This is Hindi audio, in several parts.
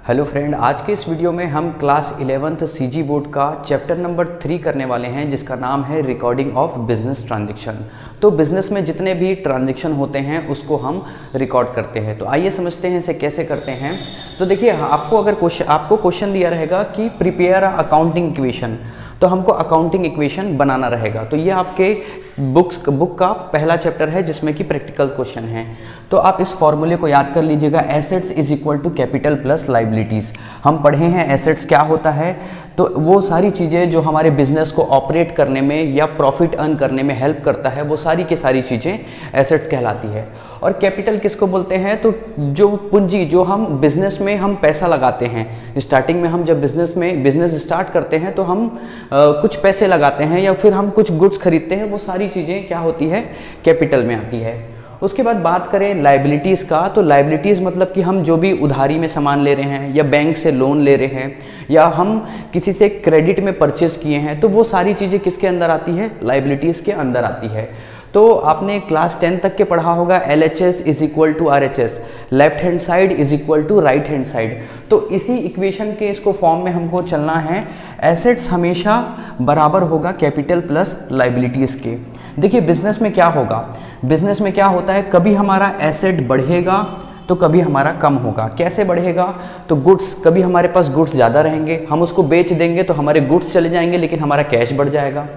हेलो फ्रेंड, आज के इस वीडियो में हम क्लास 11th सीजी बोर्ड का चैप्टर नंबर 3 करने वाले हैं, जिसका नाम है रिकॉर्डिंग ऑफ बिजनेस ट्रांजैक्शन। तो बिजनेस में जितने भी ट्रांजैक्शन होते हैं उसको हम रिकॉर्ड करते हैं। तो आइए समझते हैं इसे कैसे करते हैं। तो देखिए, आपको क्वेश्चन दिया रहेगा कि प्रिपेयर अकाउंटिंग इक्वेशन, तो हमको अकाउंटिंग इक्वेशन बनाना रहेगा। तो ये आपके बुक का पहला चैप्टर है जिसमें कि प्रैक्टिकल क्वेश्चन है। तो आप इस फॉर्मूले को याद कर लीजिएगा, assets is equal to capital plus liabilities. हम पढ़े हैं एसेट्स क्या होता है, तो वो सारी चीज़ें जो हमारे बिजनेस को ऑपरेट करने में या प्रॉफिट अर्न करने में हेल्प करता है, वो सारी की सारी चीज़ें एसेट्स कहलाती है। और कैपिटल किसको बोलते हैं, तो जो पूंजी, जो हम बिजनेस में हम पैसा लगाते हैं, स्टार्टिंग में हम जब बिजनेस स्टार्ट करते हैं तो हम कुछ पैसे लगाते हैं या फिर हम कुछ गुड्स खरीदते हैं, वो सारी चीज़ें क्या होती है, कैपिटल में आती है। उसके बाद बात करें लाइबिलिटीज़ का, तो लाइबिलिटीज़ मतलब कि हम जो भी उधारी में सामान ले रहे हैं या बैंक से लोन ले रहे हैं या हम किसी से क्रेडिट में परचेज किए हैं, तो वो सारी चीज़ें किसके अंदर आती है, लाइबिलिटीज़ के अंदर आती है। तो आपने क्लास 10 तक के पढ़ा होगा LHS is equal to RHS, left hand side is equal to right hand side. तो इसी इक्वेशन के इसको फॉर्म में हमको चलना है। एसेट्स हमेशा बराबर होगा कैपिटल प्लस लाइबिलिटीज़ के। देखिए, बिजनेस में क्या होगा, बिजनेस में क्या होता है, कभी हमारा एसेट बढ़ेगा तो कभी हमारा कम होगा। कैसे बढ़ेगा, तो गुड्स, कभी हमारे पास गुड्स ज़्यादा रहेंगे, हम उसको बेच देंगे तो हमारे गुड्स चले जाएंगे लेकिन हमारा कैश बढ़ जाएगा।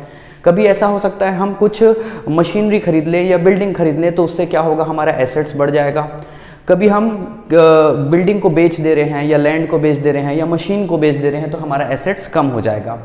कभी ऐसा हो सकता है हम कुछ मशीनरी खरीद लें या बिल्डिंग खरीद लें, तो उससे क्या होगा, हमारा एसेट्स बढ़ जाएगा। कभी हम बिल्डिंग को बेच दे रहे हैं या लैंड को बेच दे रहे हैं या मशीन को बेच दे रहे हैं, तो हमारा एसेट्स कम हो जाएगा।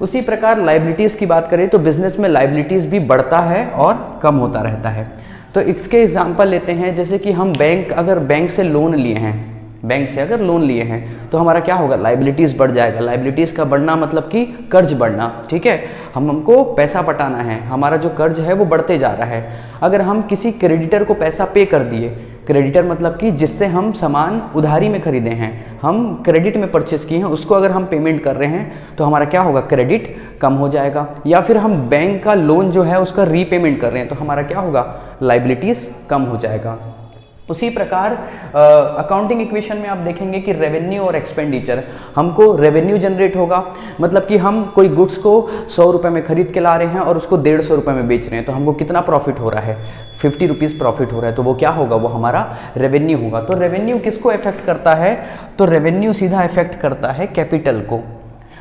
उसी प्रकार लाइबिलिटीज़ की बात करें तो बिजनेस में लाइबिलिटीज़ भी बढ़ता है और कम होता रहता है। तो इसके एग्जांपल लेते हैं, जैसे कि हम अगर बैंक से लोन लिए हैं, बैंक से अगर लोन लिए हैं तो हमारा क्या होगा, लाइबिलिटीज़ बढ़ जाएगा। लाइबिलिटीज़ का बढ़ना मतलब कि कर्ज बढ़ना, ठीक है, हमको पैसा पटाना है, हमारा जो कर्ज है वो बढ़ते जा रहा है। अगर हम किसी क्रेडिटर को पैसा पे कर दिए, क्रेडिटर मतलब कि जिससे हम सामान उधारी में खरीदे हैं, हम क्रेडिट में परचेस किए हैं, उसको अगर हम पेमेंट कर रहे हैं तो हमारा क्या होगा, क्रेडिट कम हो जाएगा। या फिर हम बैंक का लोन जो है उसका रीपेमेंट कर रहे हैं तो हमारा क्या होगा, लाइबिलिटीज़ कम हो जाएगा। उसी प्रकार अकाउंटिंग इक्वेशन में आप देखेंगे कि रेवेन्यू और एक्सपेंडिचर, हमको रेवेन्यू जनरेट होगा, मतलब कि हम कोई गुड्स को 100 रुपये में खरीद के ला रहे हैं और उसको 150 रुपये में बेच रहे हैं, तो हमको कितना प्रॉफिट हो रहा है, 50 रुपीज़ प्रॉफिट हो रहा है, तो वो क्या होगा, वो हमारा रेवेन्यू होगा। तो रेवेन्यू किसको अफेक्ट करता है, तो रेवेन्यू सीधा अफेक्ट करता है कैपिटल को।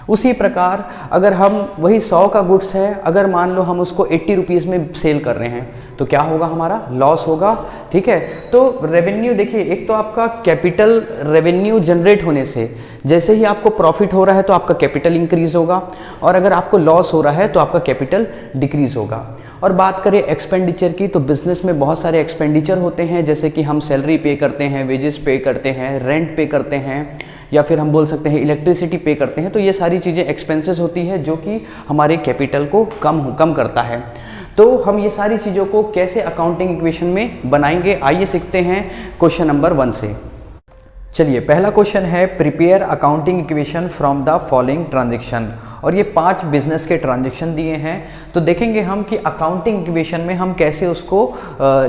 उसी प्रकार अगर हम वही 100 का गुड्स है, अगर मान लो हम उसको 80 रुपीज़ में सेल कर रहे हैं, तो क्या होगा, हमारा लॉस होगा, ठीक है। तो रेवेन्यू देखिए, एक तो आपका कैपिटल रेवेन्यू जनरेट होने से, जैसे ही आपको प्रॉफिट हो रहा है तो आपका कैपिटल इंक्रीज होगा, और अगर आपको लॉस हो रहा है तो आपका कैपिटल डिक्रीज होगा। और बात करें एक्सपेंडिचर की, तो बिजनेस में बहुत सारे एक्सपेंडिचर होते हैं, जैसे कि हम सैलरी पे करते हैं, वेजेस पे करते हैं, रेंट पे करते हैं, या फिर हम बोल सकते हैं इलेक्ट्रिसिटी पे करते हैं। तो ये सारी चीज़ें एक्सपेंसेस होती है जो कि हमारे कैपिटल को कम करता है। तो हम ये सारी चीज़ों को कैसे अकाउंटिंग इक्वेशन में बनाएंगे, आइए सीखते हैं क्वेश्चन नंबर 1 से। चलिए, पहला क्वेश्चन है, prepare accounting equation from the following transaction, और ये 5 बिजनेस के ट्रांजेक्शन दिए हैं। तो देखेंगे हम कि अकाउंटिंग इक्वेशन में हम कैसे उसको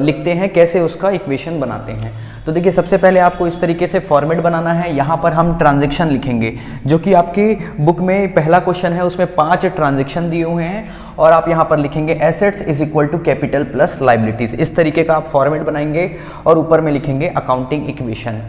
लिखते हैं, कैसे उसका इक्वेशन बनाते हैं। तो देखिए, सबसे पहले आपको इस तरीके से फॉर्मेट बनाना है। यहाँ पर हम ट्रांजेक्शन लिखेंगे, जो कि आपकी बुक में पहला क्वेश्चन है, उसमें 5 ट्रांजेक्शन दिए हुए हैं, और आप यहाँ पर लिखेंगे assets is equal to capital plus liabilities. इस तरीके का आप फॉर्मेट बनाएंगे और ऊपर में लिखेंगे अकाउंटिंग इक्वेशन।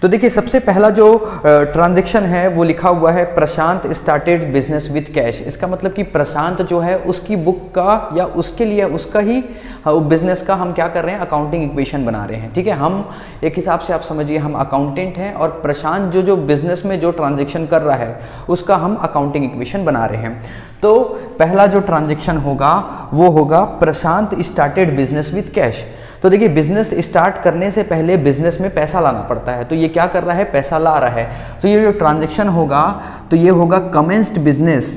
तो देखिए, सबसे पहला जो ट्रांजैक्शन है वो लिखा हुआ है, प्रशांत स्टार्टेड बिजनेस विथ कैश। इसका मतलब कि प्रशांत जो है उसकी बुक का या उसके लिए उसका ही बिजनेस का हम क्या कर रहे हैं, अकाउंटिंग इक्वेशन बना रहे हैं, ठीक है। हम एक हिसाब से आप समझिए, हम अकाउंटेंट हैं और प्रशांत जो बिजनेस में जो ट्रांजैक्शन कर रहा है उसका हम अकाउंटिंग इक्वेशन बना रहे हैं। तो पहला जो ट्रांजैक्शन होगा वो होगा, प्रशांत स्टार्टेड बिजनेस विथ कैश। तो देखिए, बिजनेस स्टार्ट करने से पहले बिजनेस में पैसा लाना पड़ता है, तो ये क्या कर रहा है, पैसा ला रहा है। तो ये जो ट्रांजैक्शन होगा तो ये होगा कमेंस्ड बिजनेस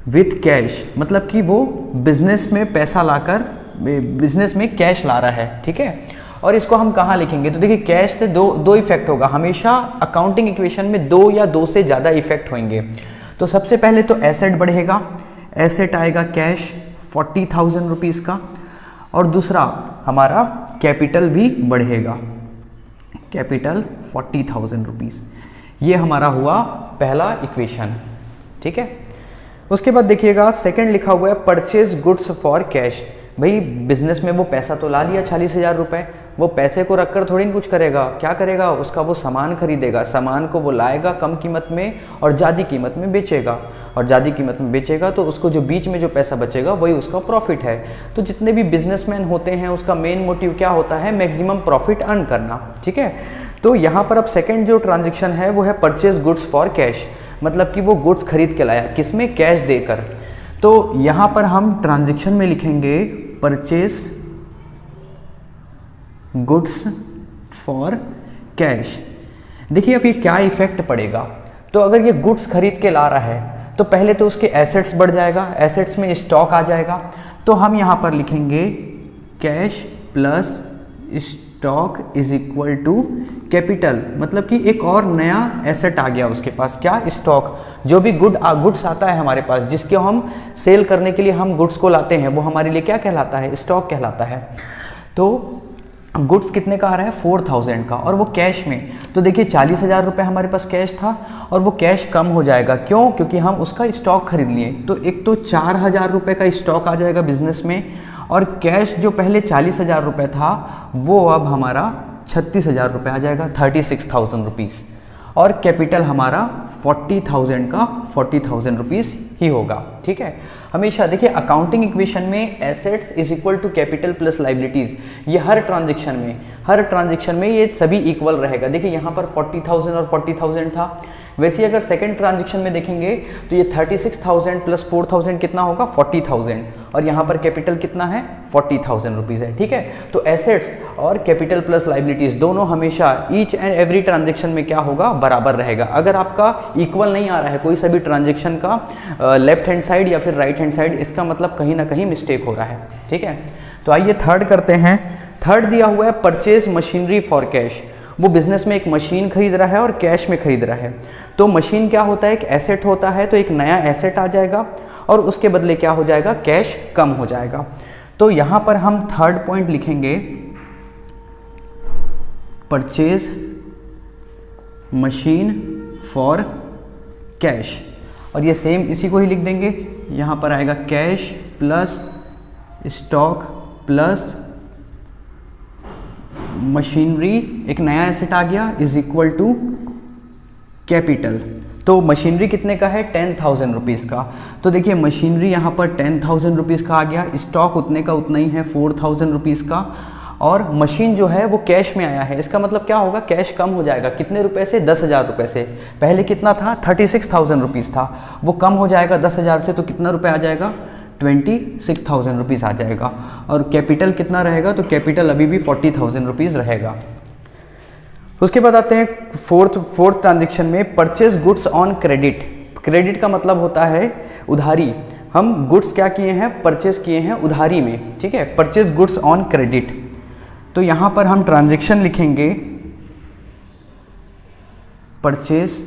विथ कैश, मतलब कि वो बिजनेस में पैसा लाकर बिजनेस में कैश ला रहा है, ठीक है। और इसको हम कहाँ लिखेंगे, तो देखिए, कैश से दो इफेक्ट होगा, हमेशा अकाउंटिंग इक्वेशन में 2 या 2 से ज़्यादा इफेक्ट होंगे। तो सबसे पहले तो एसेट बढ़ेगा, एसेट आएगा कैश 40,000 रुपीज़ का, और दूसरा हमारा कैपिटल भी बढ़ेगा, कैपिटल 40,000 रुपीज़। ये हमारा हुआ पहला इक्वेशन, ठीक है। उसके बाद देखिएगा सेकंड लिखा हुआ है परचेज गुड्स फॉर कैश। भाई बिजनेस में वो पैसा तो ला लिया 40,000 रुपये, वो पैसे को रखकर थोड़ी ना कुछ करेगा, क्या करेगा, उसका वो सामान खरीदेगा, सामान को वो लाएगा कम कीमत में और ज़्यादा कीमत में बेचेगा, और ज़्यादा कीमत में बेचेगा तो उसको जो बीच में जो पैसा बचेगा वही उसका प्रॉफिट है। तो जितने भी बिजनेसमैन होते हैं उसका मेन मोटिव क्या होता है, मैक्सिमम प्रॉफिट अर्न करना, ठीक है। तो यहाँ पर अब सेकेंड जो ट्रांजेक्शन है वो है परचेज गुड्स फॉर कैश, मतलब कि वो गुड्स खरीद के लाया, किसमें, कैश देकर। तो यहाँ पर हम ट्रांजेक्शन में लिखेंगे परचेज गुड्स फॉर कैश। देखिए अब ये क्या इफेक्ट पड़ेगा, तो अगर ये गुड्स खरीद के ला रहा है तो पहले तो उसके एसेट्स बढ़ जाएगा, एसेट्स में स्टॉक आ जाएगा, तो हम यहाँ पर लिखेंगे cash plus stock is equal to capital, मतलब कि एक और नया एसेट आ गया उसके पास, क्या, स्टॉक। जो भी गुड्स आता है हमारे पास, जिसके हम सेल करने के लिए हम गुड्स को लाते हैं, वो हमारे लिए क्या कहलाता है, स्टॉक कहलाता है। तो गुड्स कितने का आ रहा है, 4,000 का, और वो कैश में। तो देखिए 40,000 रुपये हमारे पास कैश था और वो कैश कम हो जाएगा, क्यों, क्योंकि हम उसका स्टॉक खरीद लिए। तो एक तो 4,000 रुपये का स्टॉक आ जाएगा बिजनेस में, और कैश जो पहले 40,000 रुपये था वो अब हमारा 36,000 रुपये आ जाएगा, 36,000 रुपीज़, और कैपिटल हमारा 40,000 का 40,000 रुपीज़ ही होगा, ठीक है। हमेशा देखिए अकाउंटिंग इक्वेशन में assets is equal to capital plus liabilities, ये हर ट्रांजेक्शन में ये सभी इक्वल रहेगा। देखिए यहाँ पर 40,000 और 40,000 था, वैसे अगर सेकंड ट्रांजेक्शन में देखेंगे तो ये 36,000 प्लस 4,000 कितना होगा, 40,000, और यहाँ पर कैपिटल कितना है, 40,000 रुपीज़ है, ठीक है। तो एसेट्स और कैपिटल प्लस लाइबिलिटीज़ दोनों हमेशा ईच एंड एवरी ट्रांजेक्शन में क्या होगा, बराबर रहेगा। अगर आपका इक्वल नहीं आ रहा है कोई सा भी ट्रांजेक्शन का लेफ्ट हैंड साइड या फिर राइट हैंड साइड, इसका मतलब कहीं ना कहीं मिस्टेक हो रहा है, ठीक है। तो आइए थर्ड करते हैं। थर्ड दिया हुआ है परचेज मशीनरी फॉर कैश। वो बिजनेस में एक मशीन खरीद रहा है और कैश में खरीद रहा है। तो मशीन क्या होता है, एक एसेट होता है, तो एक नया एसेट आ जाएगा और उसके बदले क्या हो जाएगा, कैश कम हो जाएगा। तो यहाँ पर हम थर्ड पॉइंट लिखेंगे परचेज मशीन फॉर कैश, और ये सेम इसी को ही लिख देंगे। यहाँ पर आएगा cash plus stock plus machinery, एक नया एसेट आ गया, इज इक्वल टू कैपिटल। तो मशीनरी कितने का है, 10,000 रुपीज़ का। तो देखिए मशीनरी यहाँ पर 10,000 रुपीज़ का आ गया, स्टॉक उतने का उतना ही है 4,000 रुपीज़ का, और मशीन जो है वो कैश में आया है। इसका मतलब क्या होगा, कैश कम हो जाएगा, कितने रुपए से, 10,000 रुपये से। पहले कितना था, 36,000 रुपीज़ था, वो कम हो जाएगा 10,000 से, तो कितना रुपये आ जाएगा, 26,000 रुपीज़ आ जाएगा। और कैपिटल कितना रहेगा, तो कैपिटल अभी भी 40,000 रुपीज़ रहेगा। उसके बाद आते हैं फोर्थ ट्रांजेक्शन में purchase goods on credit. Credit का मतलब होता है उधारी। हम गुड्स क्या किए हैं, परचेज किए हैं उधारी में, ठीक है, परचेज गुड्स ऑन क्रेडिट। तो यहाँ पर हम ट्रांजेक्शन लिखेंगे परचेज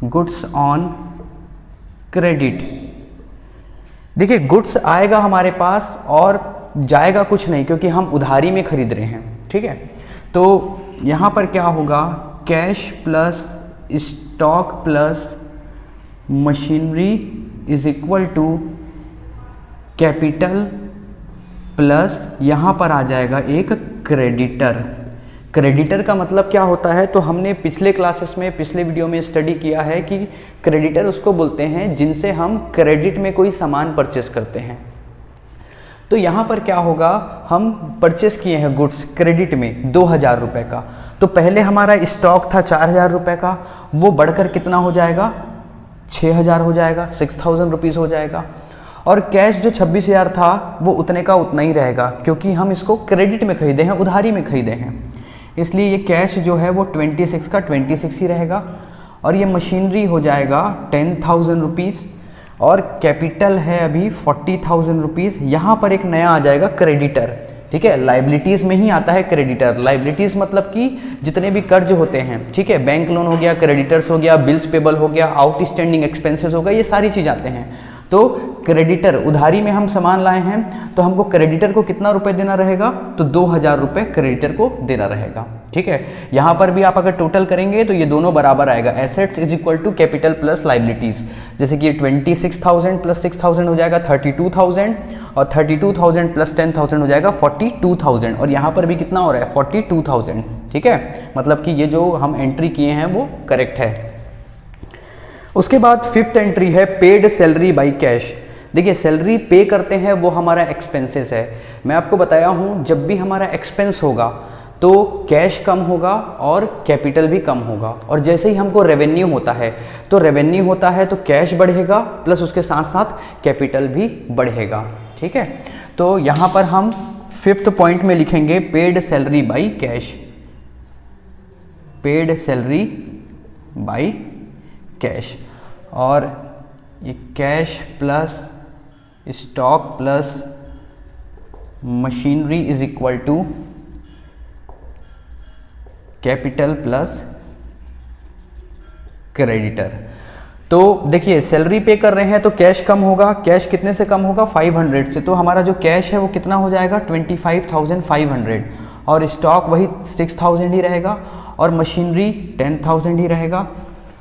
गुड्स ऑन क्रेडिट। देखिए गुड्स आएगा हमारे पास और जाएगा कुछ नहीं, क्योंकि हम उधारी में खरीद रहे हैं, ठीक है। तो यहाँ पर क्या होगा, cash plus stock plus machinery is equal to capital plus यहाँ पर आ जाएगा एक क्रेडिटर। क्रेडिटर का मतलब क्या होता है, तो हमने पिछले क्लासेस में, पिछले वीडियो में स्टडी किया है कि क्रेडिटर उसको बोलते हैं जिनसे हम क्रेडिट में कोई सामान परचेस करते हैं। तो यहाँ पर क्या होगा, हम परचेस किए हैं गुड्स क्रेडिट में 2,000 रुपये का, तो पहले हमारा स्टॉक था 4,000 रुपये का, वो बढ़कर कितना हो जाएगा, 6,000 हो जाएगा, 6,000 रुपीज़ हो जाएगा। और कैश जो 26,000 था वो उतने का उतना ही रहेगा, क्योंकि हम इसको क्रेडिट में खरीदे हैं, उधारी में खरीदे हैं, इसलिए ये कैश जो है वो 26 का 26 ही रहेगा। और ये मशीनरी हो जाएगा 10,000 रुपीज़, और कैपिटल है अभी 40,000 रुपीज़। यहाँ पर एक नया आ जाएगा क्रेडिटर, ठीक है। लाइबिलिटीज़ में ही आता है क्रेडिटर। लाइबिलिटीज़ मतलब कि जितने भी कर्ज होते हैं, ठीक है, बैंक लोन हो गया, क्रेडिटर्स हो गया, बिल्स पेबल हो गया, आउटस्टैंडिंग एक्सपेंसेस हो गया, ये सारी चीज़ आते हैं। तो क्रेडिटर, उधारी में हम सामान लाए हैं तो हमको क्रेडिटर को कितना रुपए देना रहेगा, तो 2000 रुपये क्रेडिटर को देना रहेगा। ठीक है, यहाँ पर भी आप अगर टोटल करेंगे तो ये दोनों बराबर आएगा, assets is equal to capital plus liabilities. जैसे कि 26,000 प्लस 6,000 हो जाएगा 32,000 और 32,000 प्लस 10,000 हो जाएगा 42,000 और यहाँ पर भी कितना हो रहा है 42,000। ठीक है, मतलब कि ये जो हम एंट्री किए हैं वो करेक्ट है। उसके बाद फिफ्थ एंट्री है पेड सैलरी बाई कैश। देखिए सैलरी पे करते हैं वो हमारा एक्सपेंसेस है। मैं आपको बताया हूँ जब भी हमारा एक्सपेंस होगा तो कैश कम होगा और कैपिटल भी कम होगा, और जैसे ही हमको रेवेन्यू होता है तो रेवेन्यू होता है तो कैश बढ़ेगा प्लस उसके साथ साथ कैपिटल भी बढ़ेगा। ठीक है, तो यहाँ पर हम फिफ्थ पॉइंट में लिखेंगे paid salary by cash, paid salary by cash, और ये cash plus stock plus machinery is equal to capital plus creditor. तो देखिए सैलरी पे कर रहे हैं तो कैश कम होगा, कैश कितने से कम होगा 500 से, तो हमारा जो कैश है वो कितना हो जाएगा 25,500 और स्टॉक वही 6,000 ही रहेगा और मशीनरी 10,000 ही रहेगा।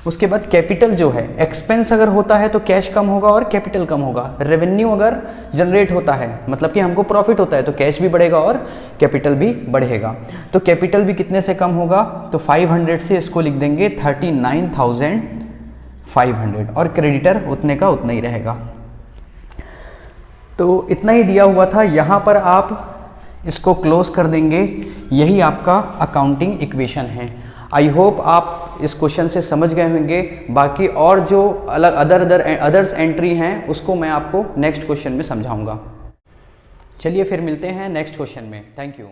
उसके बाद कैपिटल जो है, एक्सपेंस अगर होता है तो कैश कम होगा और कैपिटल कम होगा। रेवेन्यू अगर जनरेट होता है मतलब कि हमको प्रॉफिट होता है तो कैश भी बढ़ेगा और कैपिटल भी बढ़ेगा। तो कैपिटल भी कितने से कम होगा, तो 500 से इसको लिख देंगे 39,500 और क्रेडिटर उतने का उतना ही रहेगा। तो इतना ही दिया हुआ था, यहाँ पर आप इसको क्लोज कर देंगे। यही आपका अकाउंटिंग इक्वेशन है। आई होप आप इस क्वेश्चन से समझ गए होंगे। बाकी और जो अलग अदर्स एंट्री हैं उसको मैं आपको नेक्स्ट क्वेश्चन में समझाऊंगा। चलिए फिर मिलते हैं नेक्स्ट क्वेश्चन में। Thank you.